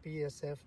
PSF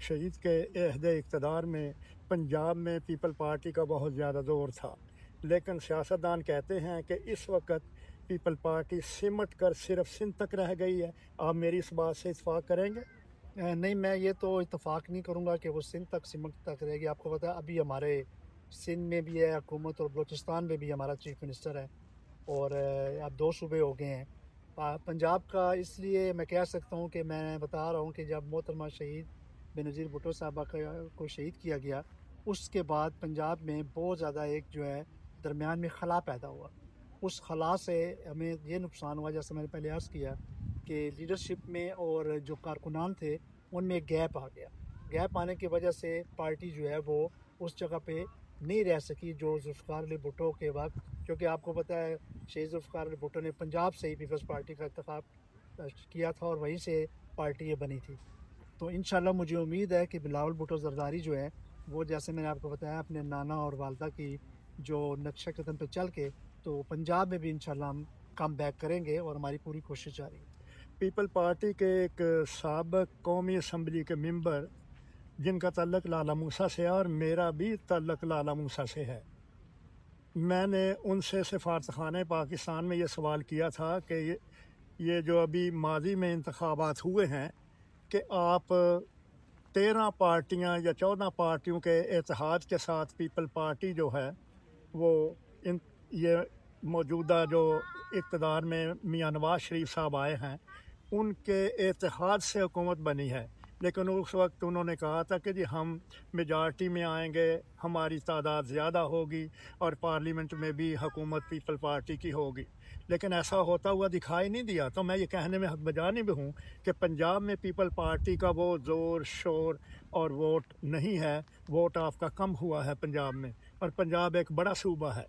شہید کے عہد اقتدار میں پنجاب میں پیپل پارٹی کا بہت زیادہ زور تھا، لیکن سیاستدان کہتے ہیں کہ اس وقت پیپل پارٹی سمٹ کر صرف سندھ تک رہ گئی ہے۔ آپ میری اس بات سے اتفاق کریں گے؟ نہیں، میں یہ تو اتفاق نہیں کروں گا کہ وہ سندھ تک سمٹ تک رہے گی۔ آپ کو پتہ ہے ابھی ہمارے سندھ میں بھی ہے حکومت، اور بلوچستان میں بھی ہمارا چیف منسٹر ہے، اور اب 2 صوبے ہو گئے ہیں۔ پنجاب کا اس لیے میں کہہ سکتا ہوں کہ میں بتا رہا ہوں کہ جب محترمہ شہید بینظیر بھٹو صاحبہ کو شہید کیا گیا، اس کے بعد پنجاب میں بہت زیادہ ایک جو ہے درمیان میں خلا پیدا ہوا۔ اس خلا سے ہمیں یہ نقصان ہوا، جیسے میں نے پہلے عرض کیا کہ لیڈرشپ میں اور جو کارکنان تھے ان میں گیپ آ گیا۔ گیپ آنے کی وجہ سے پارٹی جو ہے وہ اس جگہ پہ نہیں رہ سکی جو ذوالفقار علی بھٹو کے وقت، کیونکہ آپ کو پتہ ہے شہید ذوالفقار علی بھٹو نے پنجاب سے ہی پیپلز پارٹی کا انتخاب کیا تھا، اور وہیں سے پارٹی یہ بنی تھی۔ تو انشاءاللہ مجھے امید ہے کہ بلاول بھٹو زرداری جو ہے وہ، جیسے میں نے آپ کو بتایا، اپنے نانا اور والدہ کی جو نقشہ قدم پہ چل کے تو پنجاب میں بھی انشاءاللہ ہم کم بیک کریں گے، اور ہماری پوری کوشش جاری ہے۔ پیپل پارٹی کے ایک سابق قومی اسمبلی کے ممبر جن کا تعلق لالہ موسیٰ سے ہے، اور میرا بھی تعلق لالہ موسیٰ سے ہے، میں نے ان سے سفارتخانہ پاکستان میں یہ سوال کیا تھا کہ یہ جو ابھی ماضی میں انتخابات ہوئے ہیں کہ آپ 13 پارٹیاں یا 14 پارٹیوں کے اتحاد کے ساتھ پیپل پارٹی جو ہے وہ یہ موجودہ جو اقتدار میں میاں نواز شریف صاحب آئے ہیں ان کے اتحاد سے حکومت بنی ہے، لیکن اس وقت انہوں نے کہا تھا کہ جی ہم میجارٹی میں آئیں گے، ہماری تعداد زیادہ ہوگی اور پارلیمنٹ میں بھی حکومت پیپل پارٹی کی ہوگی، لیکن ایسا ہوتا ہوا دکھائی نہیں دیا۔ تو میں یہ کہنے میں حق بجانب بھی ہوں کہ پنجاب میں پیپل پارٹی کا وہ زور شور اور ووٹ نہیں ہے، ووٹ آپ کا کم ہوا ہے پنجاب میں، اور پنجاب ایک بڑا صوبہ ہے۔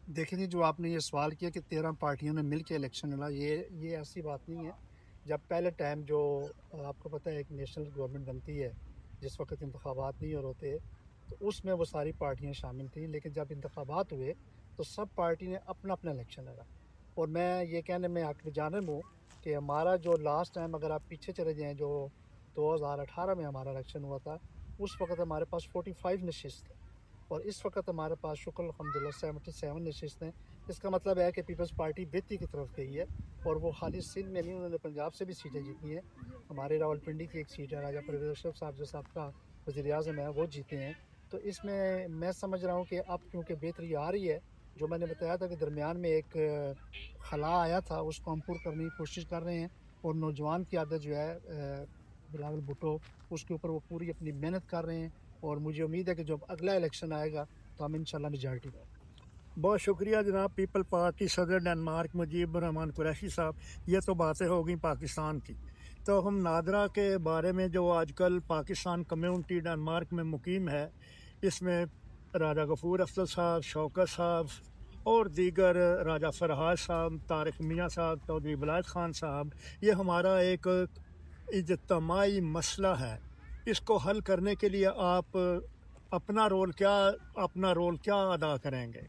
دیکھیں جی، جو آپ نے یہ سوال کیا کہ 13 پارٹیوں نے مل کے الیکشن لڑا، یہ ایسی بات نہیں ہے۔ جب پہلے ٹائم جو آپ کو پتہ ہے ایک نیشنل گورنمنٹ بنتی ہے، جس وقت انتخابات نہیں ہوتے، تو اس میں وہ ساری پارٹیاں شامل تھیں، لیکن جب انتخابات ہوئے تو سب پارٹی نے اپنا اپنا الیکشن لڑا۔ اور میں یہ کہنے میں حق بجانب ہوں کہ ہمارا جو لاسٹ ٹائم، اگر آپ پیچھے چلے جائیں، جو 2018 میں ہمارا الیکشن ہوا تھا، اس وقت ہمارے پاس 45 نشست تھے، اور اس وقت ہمارے پاس شکر الحمدللہ 77 نشست ہیں۔ اس کا مطلب ہے کہ پیپلز پارٹی بہتری کی طرف گئی ہے، اور وہ خالی سندھ میں نہیں، انہوں نے پنجاب سے بھی سیٹیں جیتی ہیں۔ ہمارے راول پنڈی کی ایک سیٹ ہے، راجہ پرویز اشرف صاحب جو سابقہ وزیر اعظم ہے، وہ جیتے ہیں۔ تو اس میں میں سمجھ رہا ہوں کہ اب کیونکہ بہتری آ رہی ہے، جو میں نے بتایا تھا کہ درمیان میں ایک خلا آیا تھا، اس کو ہم پور کرنے کی کوشش کر رہے ہیں، اور نوجوان کی عادت جو ہے بلاول بھٹو، اس کے اوپر وہ پوری اپنی محنت کر رہے ہیں، اور مجھے امید ہے کہ جب اگلا الیکشن آئے گا تو ہم انشاءاللہ میجارٹی میں۔ بہت شکریہ جناب پیپل پارٹی صدر ڈنمارک مجیب الرحمان قریشی صاحب۔ یہ تو باتیں ہو گئیں پاکستان کی، تو ہم نادرا کے بارے میں جو آج کل پاکستان کمیونٹی ڈنمارک میں مقیم ہے، اس میں راجہ غفور افضل صاحب، شوکت صاحب اور دیگر، راجہ فرحات صاحب، طارق میاں صاحب، چودھری ولایت خان صاحب، یہ ہمارا ایک اجتماعی مسئلہ ہے۔ اس کو حل کرنے کے لیے آپ اپنا رول کیا ادا کریں گے؟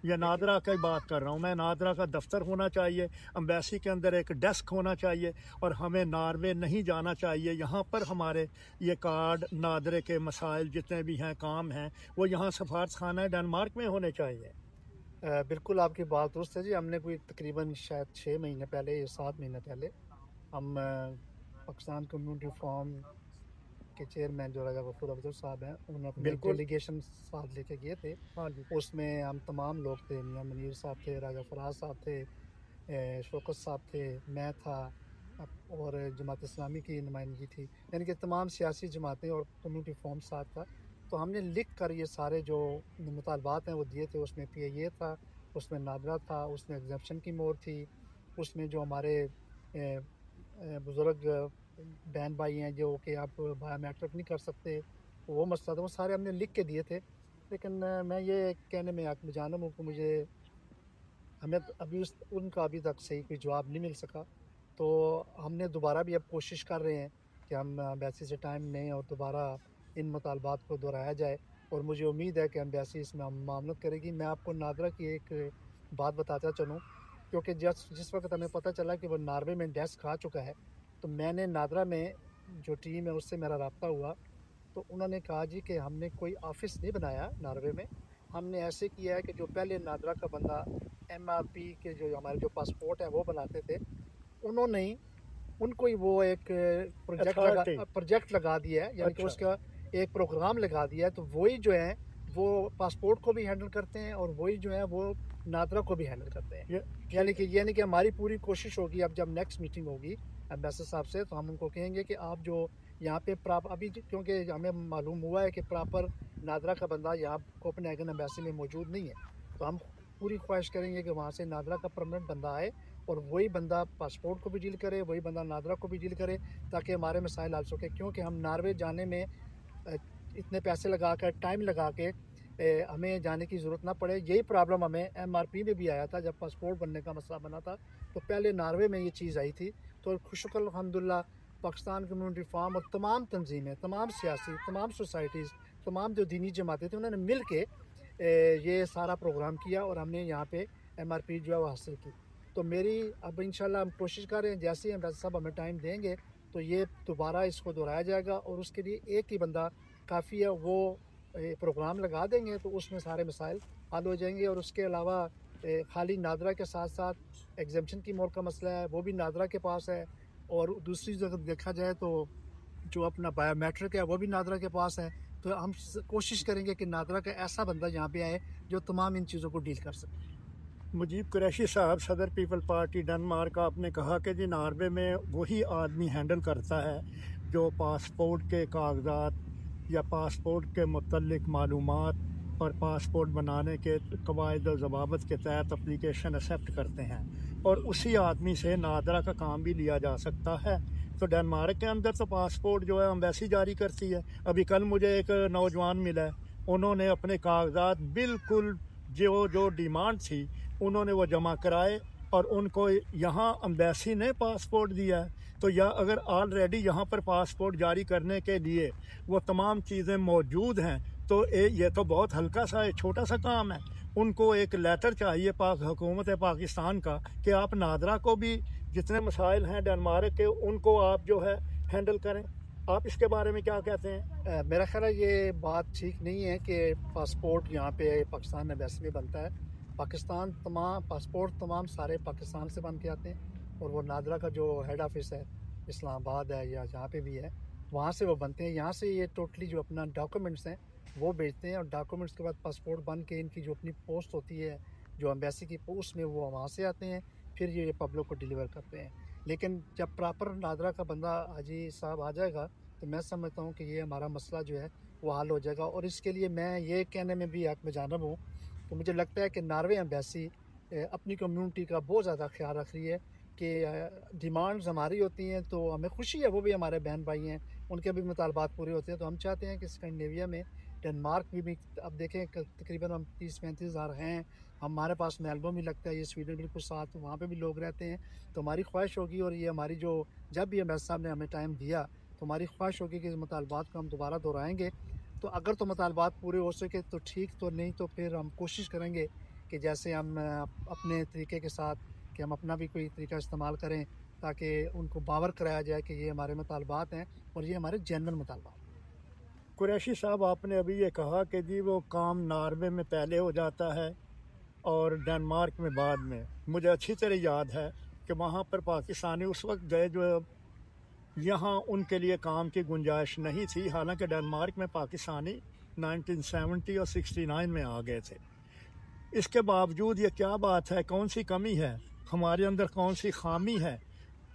یہ نادرا کی بات کر رہا ہوں میں، نادرا کا دفتر ہونا چاہیے، امبیسی کے اندر ایک ڈیسک ہونا چاہیے، اور ہمیں ناروے نہیں جانا چاہیے۔ یہاں پر ہمارے یہ کارڈ نادرے کے مسائل جتنے بھی ہیں، کام ہیں، وہ یہاں سفارتخانہ ڈنمارک میں ہونے چاہیے۔ بالکل آپ کی بات درست ہے جی۔ ہم نے کوئی تقریباً شاید 6 مہینے پہلے یا 7 مہینے پہلے ہم پاکستان کمیونٹی فورم کے چیئرمین جو راجہ غفور افضل صاحب ہیں، انہوں نے اپنے بالکل، ڈیلیگیشن ساتھ لے کے گئے تھے۔ ہاں جی، اس میں ہم تمام لوگ تھے، میاں منیر صاحب تھے، راجہ فراز صاحب تھے، شوکت صاحب تھے، میں تھا، اور جماعت اسلامی کی نمائندگی تھی، یعنی کہ تمام سیاسی جماعتیں اور کمیونٹی فورم ساتھ تھا۔ تو ہم نے لکھ کر یہ سارے جو مطالبات ہیں وہ دیے تھے۔ اس میں پی اے اے تھا، اس میں نادرا تھا، اس میں ایگزیمپشن کی مور تھی، اس میں جو ہمارے بزرگ بہن بھائی ہیں جو کہ آپ بایو میٹرک نہیں کر سکتے، وہ مسئلہ تھا، وہ سارے ہم نے لکھ کے دیے تھے۔ لیکن میں یہ کہنے میں حق بجانب ہوں کہ ہمیں ابھی ان کا ابھی تک صحیح کوئی جواب نہیں مل سکا۔ تو ہم نے دوبارہ بھی اب کوشش کر رہے ہیں کہ ہم امبیسی سے ٹائم لیں اور دوبارہ ان مطالبات کو دہرایا جائے، اور مجھے امید ہے کہ امبیسی اس میں معاملت کرے گی۔ میں آپ کو نادرا کی ایک بات بتاتا چلوں، کیونکہ جس وقت ہمیں پتہ چلا کہ وہ ناروے میں ڈیسک آ چکا ہے، تو میں نے نادرا میں جو ٹیم ہے اس سے میرا رابطہ ہوا، تو انہوں نے کہا جی کہ ہم نے کوئی آفس نہیں بنایا ناروے میں، ہم نے ایسے کیا ہے کہ جو پہلے نادرا کا بندہ MRP کے جو ہمارے جو پاسپورٹ ہیں وہ بناتے تھے، انہوں نے ان کو ہی وہ ایک اتھارٹی. پروجیکٹ لگا دیا ہے، یعنی کہ اچھا. اس کا ایک پروگرام لگا دیا ہے، تو وہی جو ہیں وہ پاسپورٹ کو بھی ہینڈل کرتے ہیں اور وہی جو ہے وہ نادرا کو بھی ہینڈل کرتے ہیں. یہ یعنی کہ ہماری پوری کوشش ہوگی، اب جب نیکسٹ میٹنگ ہوگی ایمبیسڈر صاحب سے تو ہم ان کو کہیں گے کہ آپ جو یہاں پہ ابھی کیونکہ ہمیں معلوم ہوا ہے کہ پراپر نادرا کا بندہ یہاں کوپن ہیگن ایمبیسی میں موجود نہیں ہے، تو ہم پوری خواہش کریں گے کہ وہاں سے نادرا کا پرمننٹ بندہ آئے اور وہی بندہ پاسپورٹ کو بھی ڈیل کرے، وہی بندہ نادرا کو بھی ڈیل کرے، تاکہ ہمارے مسائل حل سکے. کیونکہ ہم ناروے جانے میں اتنے پیسے لگا کر ٹائم لگا کے ہمیں جانے کی ضرورت نہ پڑے. یہی پرابلم ہمیں MRP میں بھی آیا تھا جب پاسپورٹ بننے کا مسئلہ بنا تھا، تو پہلے ناروے میں یہ چیز آئی تھی. تو شکر الحمدللہ پاکستان کمیونٹی فارم اور تمام تنظیمیں، تمام سیاسی، تمام سوسائٹیز، تمام جو دینی جماعتیں تھیں، انہوں نے مل کے یہ سارا پروگرام کیا اور ہم نے یہاں پہ MRP جو ہے وہ حاصل کی. تو میری اب انشاءاللہ ہم کوشش کر رہے ہیں، جیسے ہی امبیسڈر صاحب ہمیں ٹائم دیں گے تو یہ دوبارہ اس کو دہرایا جائے گا، اور اس کے لیے ایک ہی بندہ کافی ہے، وہ پروگرام لگا دیں گے تو اس میں سارے مسائل حل ہو جائیں گے. اور اس کے علاوہ خالی نادرا کے ساتھ ساتھ ایگزمپشن کی مور کا مسئلہ ہے، وہ بھی نادرا کے پاس ہے، اور دوسری جگہ دیکھا جائے تو جو اپنا بایو میٹرک ہے وہ بھی نادرا کے پاس ہے. تو ہم کوشش کریں گے کہ نادرا کا ایسا بندہ یہاں پہ آئے جو تمام ان چیزوں کو ڈیل کر سکے. مجیب قریشی صاحب، صدر پیپل پارٹی ڈنمارک، آپ نے کہا کہ جی ناروے میں وہی آدمی ہینڈل کرتا ہے جو پاسپورٹ کے کاغذات یا پاسپورٹ کے متعلق معلومات اور پاسپورٹ بنانے کے قواعد و ضوابط کے تحت اپلیکیشن ایکسیپٹ کرتے ہیں، اور اسی آدمی سے نادرا کا کام بھی لیا جا سکتا ہے. تو ڈنمارک کے اندر تو پاسپورٹ جو ہے ایمبیسی جاری کرتی ہے. ابھی کل مجھے ایک نوجوان ملا ہے، انہوں نے اپنے کاغذات بالکل جو ڈیمانڈ تھی انہوں نے وہ جمع کرائے، اور ان کو یہاں ایمبیسی نے پاسپورٹ دیا ہے. تو یا اگر آلریڈی یہاں پر پاسپورٹ جاری کرنے کے لیے وہ تمام چیزیں موجود ہیں تو یہ تو بہت ہلکا سا چھوٹا سا کام ہے. ان کو ایک لیٹر چاہیے حکومت پاکستان کا کہ آپ نادرا کو بھی جتنے مسائل ہیں ڈنمارک کے ان کو آپ جو ہے ہینڈل کریں. آپ اس کے بارے میں کیا کہتے ہیں؟ میرا خیال ہے یہ بات ٹھیک نہیں ہے کہ پاسپورٹ یہاں پہ پاکستان ایمبیسی میں بنتا ہے. پاکستان پاسپورٹ تمام سارے پاکستان سے بن کے آتے ہیں، اور وہ نادرا کا جو ہیڈ آفس ہے اسلام آباد ہے یا جہاں پہ بھی ہے وہاں سے وہ بنتے ہیں. یہاں سے یہ ٹوٹلی جو اپنا ڈاکومنٹس ہیں وہ بھیجتے ہیں، اور ڈاکومنٹس کے بعد پاسپورٹ بن کے ان کی جو اپنی پوسٹ ہوتی ہے جو ایمبیسی کی پوسٹ میں وہ وہاں سے آتے ہیں، پھر یہ پبلک کو ڈیلیور کرتے ہیں. لیکن جب پراپر نادرا کا بندہ حاجی صاحب آ جائے گا تو میں سمجھتا ہوں کہ یہ ہمارا مسئلہ جو ہے وہ حل ہو جائے گا. اور اس کے لیے میں یہ کہنے میں بھی حق میں جانب ہوں کہ مجھے لگتا ہے کہ ناروے ایمبیسی اپنی کمیونٹی کا بہت زیادہ خیال رکھ رہی ہے کہ ڈیمانڈز ہماری ہوتی ہیں تو ہمیں خوشی ہے، وہ بھی ہمارے بہن بھائی ہیں، ان کے بھی مطالبات پورے ہوتے ہیں. تو ہم چاہتے ہیں کہ اسکینڈینیویا میں ڈنمارک بھی اب دیکھیں تقریباً ہم 30-35 ہزار ہیں، ہمارے پاس میلبورن بھی لگتا ہے، یہ سویڈن بالکل ساتھ، وہاں پہ بھی لوگ رہتے ہیں. تو ہماری خواہش ہوگی، اور یہ ہماری جو جب بھی ایمبیسڈر صاحب نے ہمیں ٹائم دیا تو ہماری خواہش ہوگی کہ اس مطالبات کو ہم دوبارہ دہرائیں گے. تو اگر تو مطالبات پورے ہو سکے تو ٹھیک، تو نہیں تو پھر ہم کوشش کریں گے کہ جیسے ہم اپنے طریقے کے ساتھ کہ ہم اپنا بھی کوئی طریقہ استعمال کریں تاکہ ان کو باور کرایا جائے کہ یہ ہمارے مطالبات ہیں اور یہ ہمارے جینرل مطالبات. قریشی صاحب، آپ نے ابھی یہ کہا کہ جی وہ کام ناروے میں پہلے ہو جاتا ہے اور ڈنمارک میں بعد میں. مجھے اچھی طرح یاد ہے کہ وہاں پر پاکستانی اس وقت گئے جو یہاں ان کے لیے کام کی گنجائش نہیں تھی، حالانکہ ڈنمارک میں پاکستانی 1970 اور 69 میں آ گئے تھے. اس کے باوجود یہ کیا بات ہے؟ کون سی کمی ہے ہمارے اندر؟ کون سی خامی ہے؟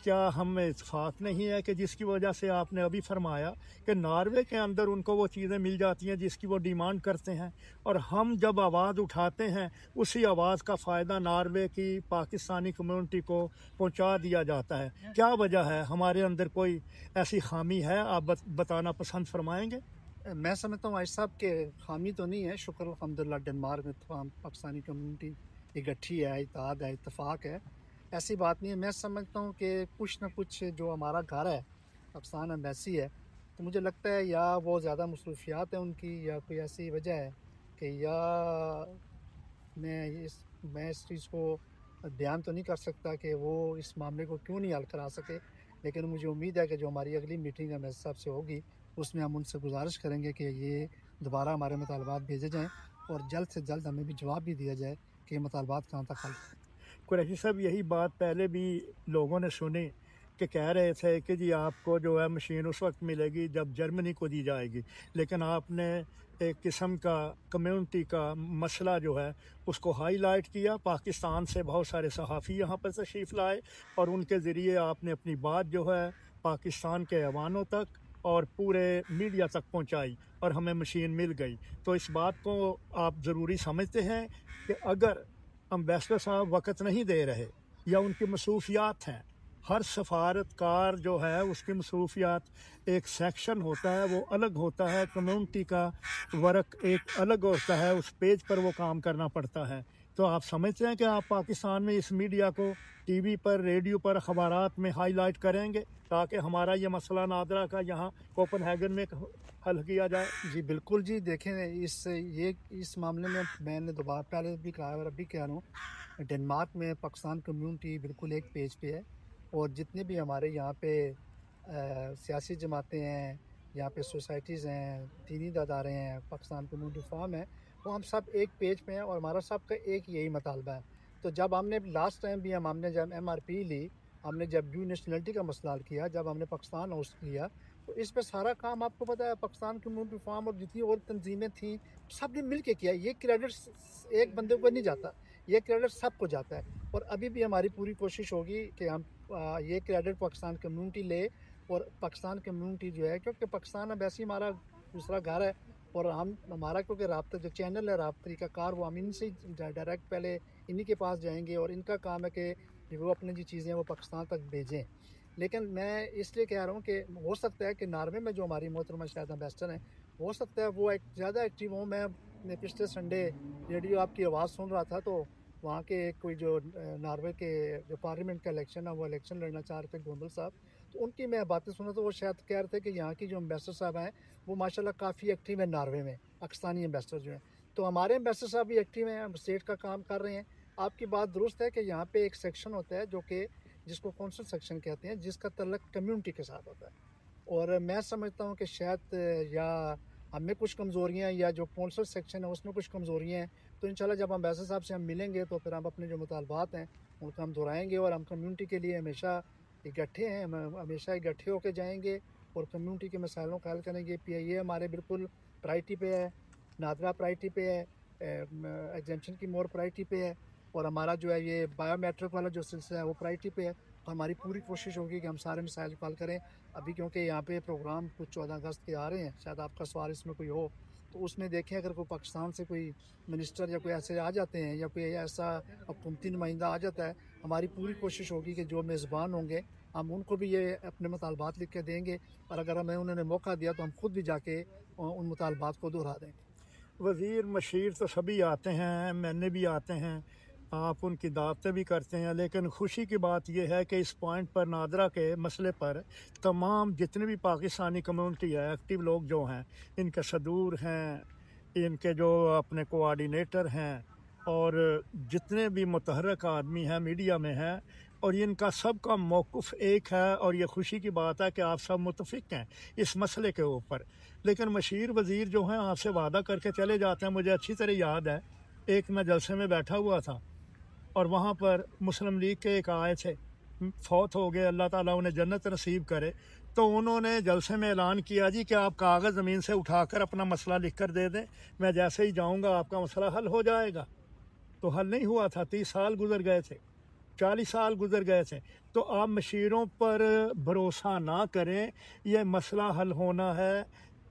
کیا ہم میں اتفاق نہیں ہے کہ جس کی وجہ سے آپ نے ابھی فرمایا کہ ناروے کے اندر ان کو وہ چیزیں مل جاتی ہیں جس کی وہ ڈیمانڈ کرتے ہیں، اور ہم جب آواز اٹھاتے ہیں اسی آواز کا فائدہ ناروے کی پاکستانی کمیونٹی کو پہنچا دیا جاتا ہے؟ کیا وجہ ہے؟ ہمارے اندر کوئی ایسی خامی ہے؟ آپ بتانا پسند فرمائیں گے؟ میں سمجھتا ہوں عائشہ صاحب کہ خامی تو نہیں ہے، شکر الحمدللہ ڈنمارک میں تمام پاکستانی کمیونٹی اکٹھی ہے، اتحاد ہے، اتفاق ہے، ایسی بات نہیں ہے. میں سمجھتا ہوں کہ کچھ نہ کچھ جو ہمارا گھر ہے پاکستان ایمبیسی ہے، تو مجھے لگتا ہے یا وہ زیادہ مصروفیات ہیں ان کی، یا کوئی ایسی وجہ ہے کہ یا میں اس چیز کو بیان تو نہیں کر سکتا کہ وہ اس معاملے کو کیوں نہیں حل کرا سکے. لیکن مجھے امید ہے کہ جو ہماری اگلی میٹنگ ایمبیسڈر صاحب سے ہوگی اس میں ہم ان سے گزارش کریں گے کہ یہ دوبارہ ہمارے مطالبات بھیجے جائیں اور جلد سے جلد ہمیں بھی جواب بھی دیا جائے کہ یہ مطالبات کہاں تک حل ہیں۔ قریشی صاحب یہی بات پہلے بھی لوگوں نے سنی کہ کہہ رہے تھے کہ جی آپ کو جو ہے مشین اس وقت ملے گی جب جرمنی کو دی جائے گی، لیکن آپ نے ایک قسم کا کمیونٹی کا مسئلہ جو ہے اس کو ہائی لائٹ کیا۔ پاکستان سے بہت سارے صحافی یہاں پر تشریف لائے اور ان کے ذریعے آپ نے اپنی بات جو ہے پاکستان کے ایوانوں تک اور پورے میڈیا تک پہنچائی اور ہمیں مشین مل گئی۔ تو اس بات کو آپ ضروری سمجھتے ہیں کہ اگر امبیسڈر صاحب وقت نہیں دے رہے یا ان کی مصروفیات ہیں، ہر سفارتکار جو ہے اس کی مصروفیات ایک سیکشن ہوتا ہے، وہ الگ ہوتا ہے، کمیونٹی کا ورک ایک الگ ہوتا ہے، اس پیج پر وہ کام کرنا پڑتا ہے۔ تو آپ سمجھتے ہیں کہ آپ پاکستان میں اس میڈیا کو ٹی وی پر، ریڈیو پر، اخبارات میں ہائی لائٹ کریں گے تاکہ ہمارا یہ مسئلہ نادرا کا یہاں کوپن ہیگن میں حل کیا جائے؟ جی بالکل جی، دیکھیں اس معاملے میں نے دوبارہ پہلے بھی کہا اور اب بھی کہہ رہا ہوں، ڈنمارک میں پاکستان کمیونٹی بالکل ایک پیج پہ ہے، اور جتنے بھی ہمارے یہاں پہ سیاسی جماعتیں ہیں، یہاں پہ سوسائٹیز ہیں، دینی ادارے ہیں، پاکستان کمیونٹی فارم ہے، وہ ہم سب ایک پیج پہ ہیں اور ہمارا سب کا ایک یہی مطالبہ ہے۔ تو جب ہم نے لاسٹ ٹائم بھی ہم نے جب MRP لی، ہم نے جب ڈیو نیشنلٹی کا مسئلہ حل کیا، جب ہم نے پاکستان ہوسٹ کیا، تو اس پہ سارا کام آپ کو پتہ ہے پاکستان کمیونٹی فارم اور جتنی اور تنظیمیں تھیں سب نے مل کے کیا۔ یہ کریڈٹ ایک بندے کو نہیں جاتا، یہ کریڈٹ سب کو جاتا ہے، اور ابھی بھی ہماری پوری کوشش ہوگی کہ ہم یہ کریڈٹ پاکستان کمیونٹی لے، اور پاکستان کمیونٹی جو ہے، کیونکہ پاکستان اب ایسی ہمارا دوسرا گھر ہے، اور ہمارا کیونکہ رابطہ جو چینل ہے، رابطہ طریقہ کار، وہ ہم ان سے ڈائریکٹ پہلے انہی کے پاس جائیں گے، اور ان کا کام ہے کہ وہ اپنی جو چیزیں وہ پاکستان تک بھیجیں۔ لیکن میں اس لیے کہہ رہا ہوں کہ ہو سکتا ہے کہ ناروے میں جو ہماری محترمہ شاہد امبیسڈر ہیں، ہو سکتا ہے وہ ایک زیادہ ایکٹیو ہوں۔ میں پچھلے سنڈے ریڈیو آپ کی آواز سن رہا تھا، تو وہاں کے کوئی جو ناروے کے جو پارلیمنٹ کا الیکشن ہے، وہ الیکشن لڑنا چاہ رہے تھے گوندل صاحب، تو ان کی میں باتیں سنا تو وہ شاید کہہ رہے تھے کہ یہاں کی جو امبیسڈر صاحب ہیں وہ ماشاءاللہ کافی ایکٹیو ہیں ناروے میں، پاکستانی امبیسڈر جو ہیں۔ تو ہمارے امبیسڈر صاحب بھی ایکٹیو ہیں، ہم اسٹیٹ کا کام کر رہے ہیں۔ آپ کی بات درست ہے کہ یہاں پہ ایک سیکشن ہوتا ہے جو کہ جس کو کونسل سیکشن کہتے ہیں، جس کا تعلق کمیونٹی کے ساتھ ہوتا ہے، اور میں سمجھتا ہوں کہ شاید یا ہم میں کچھ کمزوریاں ہیں یا جو کونسل سیکشن ہے اس میں کچھ کمزوریاں ہیں، تو انشاءاللہ جب ہم امبیسڈر صاحب سے ہم ملیں گے تو پھر ہم اپنے جو مطالبات ہیں ان کو ہم دہرائیں گے، اور ہم کمیونٹی کے لیے ہمیشہ اکٹھے ہیں، ہم ہمیشہ اکٹھے ہو کے جائیں گے اور کمیونٹی کے مسائلوں کا حل کریں گے۔ PIA ہمارے بالکل پرائرٹی پہ ہے، نادرا پرائرٹی پہ ہے، ایگزیمپشن کی مور پرائرٹی پہ ہے، اور ہمارا جو ہے یہ بایو میٹرک والا جو سلسلہ ہے وہ پرائرٹی پہ ہے۔ ہماری پوری کوشش ہوگی کہ ہم سارے مسائل کو حل کریں۔ ابھی کیونکہ یہاں پہ پروگرام کچھ 14 اگست کے آ رہے ہیں، شاید آپ کا سوال اس میں کوئی ہو تو اس میں دیکھیں اگر کوئی پاکستان سے کوئی منسٹر یا کوئی ایسے آ جاتے ہیں یا کوئی ایسا حکومتی نمائندہ آ جاتا ہے، ہماری پوری کوشش ہوگی کہ جو میزبان ہوں گے ہم ان کو بھی یہ اپنے مطالبات لکھ کے دیں گے، اور اگر ہمیں انہوں نے موقع دیا تو ہم خود بھی جا کے ان مطالبات کو دہرا دیں گے۔ وزیر مشیر تو سبھی آتے ہیں، میں نے بھی آتے ہیں، آپ ان کی دعوتیں بھی کرتے ہیں، لیکن خوشی کی بات یہ ہے کہ اس پوائنٹ پر نادرا کے مسئلے پر تمام جتنے بھی پاکستانی کمیونٹی ہے، ایکٹیو لوگ جو ہیں، ان کے صدور ہیں، ان کے جو اپنے کوآرڈینیٹر ہیں، اور جتنے بھی متحرک آدمی ہیں میڈیا میں ہیں، اور ان کا سب کا موقف ایک ہے، اور یہ خوشی کی بات ہے کہ آپ سب متفق ہیں اس مسئلے کے اوپر۔ لیکن مشیر وزیر جو ہیں آپ سے وعدہ کر کے چلے جاتے ہیں۔ مجھے اچھی طرح یاد ہے، ایک میں جلسے میں بیٹھا ہوا تھا اور وہاں پر مسلم لیگ کے ایک آئے تھے، فوت ہو گئے، اللہ تعالیٰ انہیں جنت نصیب کرے، تو انہوں نے جلسے میں اعلان کیا جی کہ آپ کاغذ زمین سے اٹھا کر اپنا مسئلہ لکھ کر دے دیں، میں جیسے ہی جاؤں گا آپ کا مسئلہ حل ہو جائے گا۔ تو حل نہیں ہوا تھا، 30 سال گزر گئے تھے، 40 سال گزر گئے تھے۔ تو آپ مشیروں پر بھروسہ نہ کریں، یہ مسئلہ حل ہونا ہے۔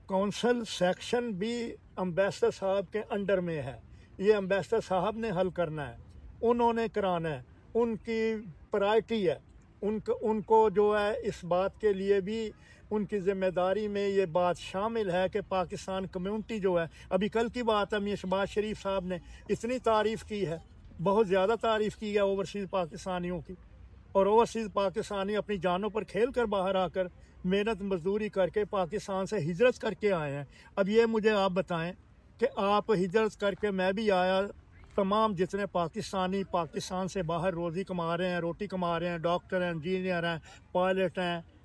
کونسل سیکشن بھی امبیسڈر صاحب کے انڈر میں ہے، یہ امبیسڈر صاحب نے حل کرنا ہے، انہوں نے کرانا ہے، ان کی پرائرٹی ہے، ان کو جو ہے اس بات کے لیے بھی ان کی ذمہ داری میں یہ بات شامل ہے کہ پاکستان کمیونٹی جو ہے، ابھی کل کی بات ہے، میاں شہباز شریف صاحب نے اتنی تعریف کی ہے، بہت زیادہ تعریف کی ہے اوورسیز پاکستانیوں کی، اور اوورسیز پاکستانی اپنی جانوں پر کھیل کر باہر آ کر محنت مزدوری کر کے پاکستان سے ہجرت کر کے آئے ہیں۔ اب یہ مجھے آپ بتائیں کہ آپ ہجرت کر کے، میں بھی آیا، تمام جتنے پاکستان سے باہر روزی کما رہے ہیں، روٹی کما رہے ہیں، ڈاکٹر ہیں، انجینئر ہیں، پائلٹ ہیں،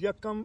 1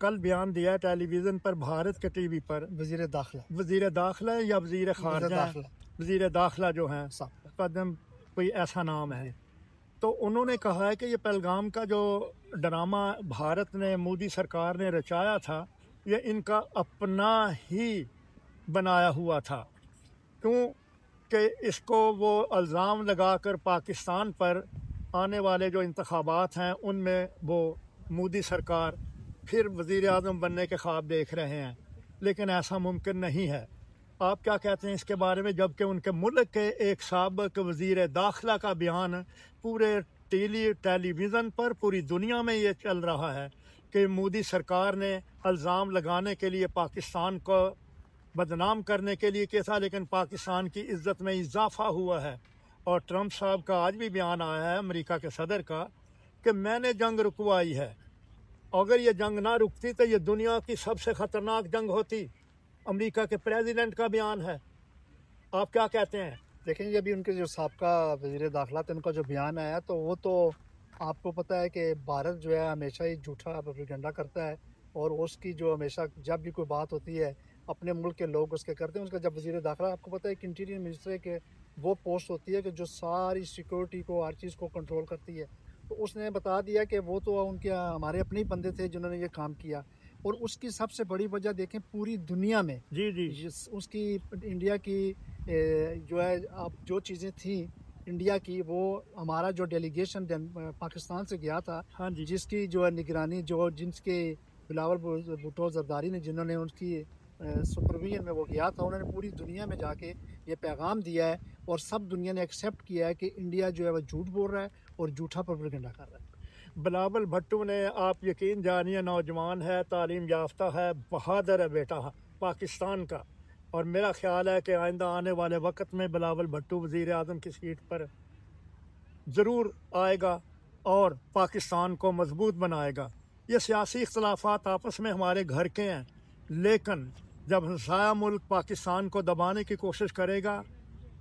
کل بیان دیا ہے ٹیلی ویژن پر، بھارت کے ٹی وی پر، وزیر داخلہ وزیر داخلہ یا وزیر خارجہ ہیں؟ وزیر داخلہ جو ہیں قدم کوئی ایسا نام ہے، تو انہوں نے کہا ہے کہ یہ پہلگام کا جو ڈرامہ بھارت نے، مودی سرکار نے رچایا تھا، یہ ان کا اپنا ہی بنایا ہوا تھا، کیوں کہ اس کو وہ الزام لگا کر پاکستان پر آنے والے جو انتخابات ہیں ان میں وہ مودی سرکار پھر وزیر اعظم بننے کے خواب دیکھ رہے ہیں، لیکن ایسا ممکن نہیں ہے۔ آپ کیا کہتے ہیں اس کے بارے میں، جبکہ ان کے ملک کے ایک سابق وزیر داخلہ کا بیان پورے ٹیلی ویژن پر پوری دنیا میں یہ چل رہا ہے کہ مودی سرکار نے الزام لگانے کے لیے پاکستان کو بدنام کرنے کے لیے کیا تھا، لیکن پاکستان کی عزت میں اضافہ ہوا ہے۔ اور ٹرمپ صاحب کا آج بھی بیان آیا ہے امریکہ کے صدر کا کہ میں نے جنگ رکوائی ہے، اگر یہ جنگ نہ رکتی تو یہ دنیا کی سب سے خطرناک جنگ ہوتی۔ امریکہ کے پریزیڈنٹ کا بیان ہے، آپ کیا کہتے ہیں؟ دیکھیں یہ ابھی ان کے جو سابقہ وزیر داخلہ تھے ان کا جو بیان آیا تو وہ تو آپ کو پتہ ہے کہ بھارت جو ہے ہمیشہ ہی جھوٹا پروپیگنڈا کرتا ہے، اور اس کی جو ہمیشہ جب بھی کوئی بات ہوتی ہے اپنے ملک کے لوگ اس کے کرتے ہیں۔ اس کا جب وزیر داخلہ، آپ کو پتہ ہے کہ انٹیریئر منسٹر کے وہ پوسٹ ہوتی ہے کہ جو ساری سیکورٹی کو، ہر چیز کو کنٹرول کرتی ہے، تو اس نے بتا دیا کہ وہ تو ان کے ہمارے اپنے ہی بندے تھے جنہوں نے یہ کام کیا۔ اور اس کی سب سے بڑی وجہ دیکھیں پوری دنیا میں جی اس کی انڈیا کی جو ہے اب جو چیزیں تھیں انڈیا کی، وہ ہمارا جو ڈیلیگیشن پاکستان سے گیا تھا، ہاں جی، جس کی جو ہے نگرانی جن کے بلاول بھٹو زرداری نے، جنہوں نے ان کی سپرویژن میں وہ گیا تھا، انہوں نے پوری دنیا میں جا کے یہ پیغام دیا ہے اور سب دنیا نے ایکسیپٹ کیا ہے کہ انڈیا جو ہے وہ جھوٹ بول رہا ہے اور جھوٹا پروپیگنڈا کر رہا ہے۔ بلاول بھٹو نے، آپ یقین جانیے، نوجوان ہے، تعلیم یافتہ ہے، بہادر ہے بیٹا پاکستان کا، اور میرا خیال ہے کہ آئندہ آنے والے وقت میں بلاول بھٹو وزیر اعظم کی سیٹ پر ضرور آئے گا اور پاکستان کو مضبوط بنائے گا۔ یہ سیاسی اختلافات آپس میں ہمارے گھر کے ہیں، لیکن جب ہمسایہ ملک پاکستان کو دبانے کی کوشش کرے گا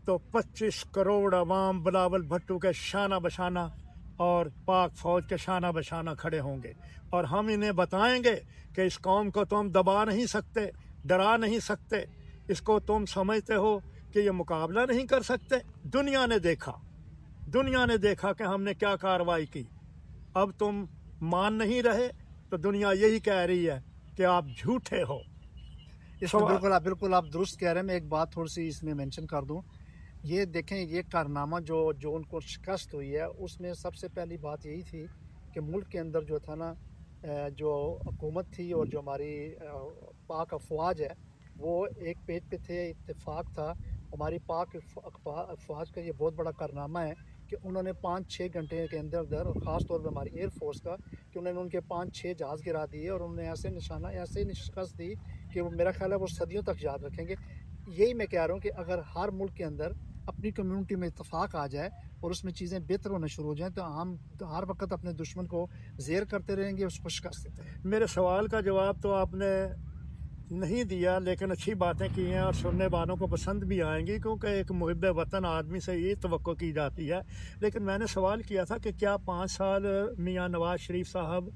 تو 25 کروڑ عوام بلاول بھٹو کے شانہ بشانہ اور پاک فوج کے شانہ بشانہ کھڑے ہوں گے، اور ہم انہیں بتائیں گے کہ اس قوم کو تم دبا نہیں سکتے، ڈرا نہیں سکتے، اس کو تم سمجھتے ہو کہ یہ مقابلہ نہیں کر سکتے۔ دنیا نے دیکھا کہ ہم نے کیا کارروائی کی، اب تم مان نہیں رہے تو دنیا یہی کہہ رہی ہے کہ آپ جھوٹے ہو۔ اس میں بالکل آپ درست کہہ رہے ہیں۔ میں ایک بات تھوڑی سی اس میں مینشن کر دوں، یہ دیکھیں یہ کارنامہ جو ان کو شکست ہوئی ہے، اس میں سب سے پہلی بات یہی تھی کہ ملک کے اندر جو تھا نا، جو حکومت تھی اور جو ہماری پاک افواج ہے وہ ایک پیج پہ تھے، اتفاق تھا۔ ہماری پاک افواج کا یہ بہت بڑا کارنامہ ہے کہ انہوں نے 5-6 گھنٹے کے اندر اور خاص طور پہ ہماری ایئر فورس کا، کہ انہوں نے ان کے 5-6 جہاز گرا دیے، اور انہوں نے ایسے شکست دی کہ وہ میرا خیال ہے وہ صدیوں تک یاد رکھیں گے۔ یہی میں کہہ رہا ہوں کہ اگر ہر ملک کے اندر اپنی کمیونٹی میں اتفاق آ جائے اور اس میں چیزیں بہتر ہونا شروع ہو جائیں تو ہم ہر وقت اپنے دشمن کو زیر کرتے رہیں گے، اس کو شکست دیتے ہیں۔ میرے سوال کا جواب تو آپ نے نہیں دیا، لیکن اچھی باتیں کی ہیں اور سننے والوں کو پسند بھی آئیں گی، کیونکہ ایک محب وطن آدمی سے یہ توقع کی جاتی ہے۔ لیکن میں نے سوال کیا تھا کہ کیا 5 سال میاں نواز شریف صاحب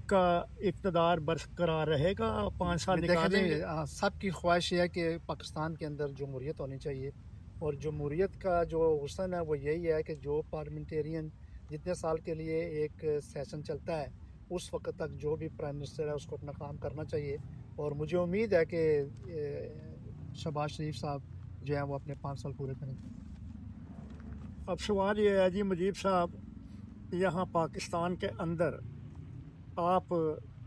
کا اقتدار برقرار رہے گا؟ 5 سال نکالیں گے؟ سب کی خواہش یہ ہے کہ پاکستان کے اندر جمہوریت ہونی چاہیے، اور جمہوریت کا جو حسن ہے وہ یہی ہے کہ جو پارلیمنٹیرین جتنے سال کے لیے ایک سیشن چلتا ہے اس وقت تک جو بھی پرائم منسٹر ہے اس کو اپنا کام کرنا چاہیے، اور مجھے امید ہے کہ شہباز شریف صاحب جو ہیں وہ اپنے 5 سال پورے کریں گے۔ اب سوال یہ ہے جی مجیب صاحب، یہاں پاکستان کے اندر آپ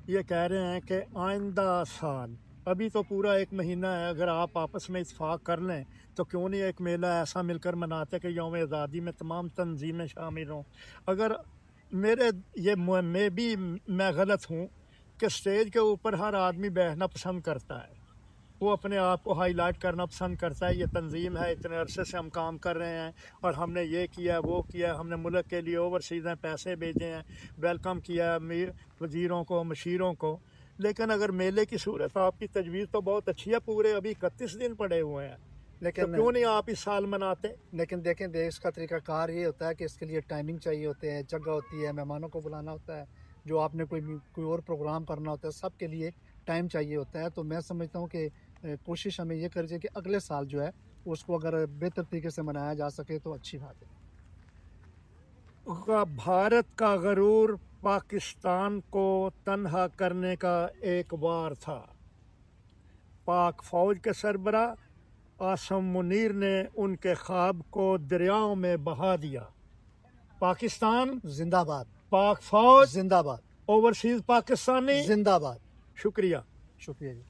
یہ کہہ رہے ہیں کہ آئندہ سال، ابھی تو پورا 1 مہینہ ہے، اگر آپ آپس میں اتفاق کر لیں تو کیوں نہیں ایک میلہ ایسا مل کر مناتے کہ یوم آزادی میں تمام تنظیمیں شامل ہوں؟ اگر میں غلط ہوں کہ اسٹیج کے اوپر ہر آدمی بیٹھنا پسند کرتا ہے، وہ اپنے آپ کو ہائی لائٹ کرنا پسند کرتا ہے، یہ تنظیم ہے، اتنے عرصے سے ہم کام کر رہے ہیں اور ہم نے یہ کیا وہ کیا، ہم نے ملک کے لیے اوورسیز پیسے بھیجے ہیں، ویلکم کیا وزیروں کو، مشیروں کو۔ لیکن اگر میلے کی صورت، آپ کی تجویز تو بہت اچھی ہے، پورے ابھی 31 دن پڑے ہوئے ہیں، لیکن کیوں نہیں آپ اس سال مناتے؟ لیکن دیکھیں اس کا طریقہ کار یہ ہوتا ہے کہ اس کے لیے ٹائمنگ چاہیے ہوتے ہیں، جگہ ہوتی ہے، مہمانوں کو بلانا ہوتا ہے، جو آپ نے کوئی اور پروگرام کرنا ہوتا ہے، سب کے لیے ٹائم چاہیے ہوتا ہے. تو میں سمجھتا ہوں کہ کوشش ہمیں یہ کرنی چاہیے کہ اگلے سال جو ہے اس کو اگر بہتر طریقے سے منایا جا سکے تو اچھی بات ہے. بھارت کا غرور پاکستان کو تنہا کرنے کا ایک وار تھا. پاک فوج کے سربراہ عاصم منیر نے ان کے خواب کو دریاؤں میں بہا دیا. پاکستان زندہ باد. پاک فوج زندہ باد. اوورسیز پاکستانی زندہ باد. شکریہ. شکریہ جی.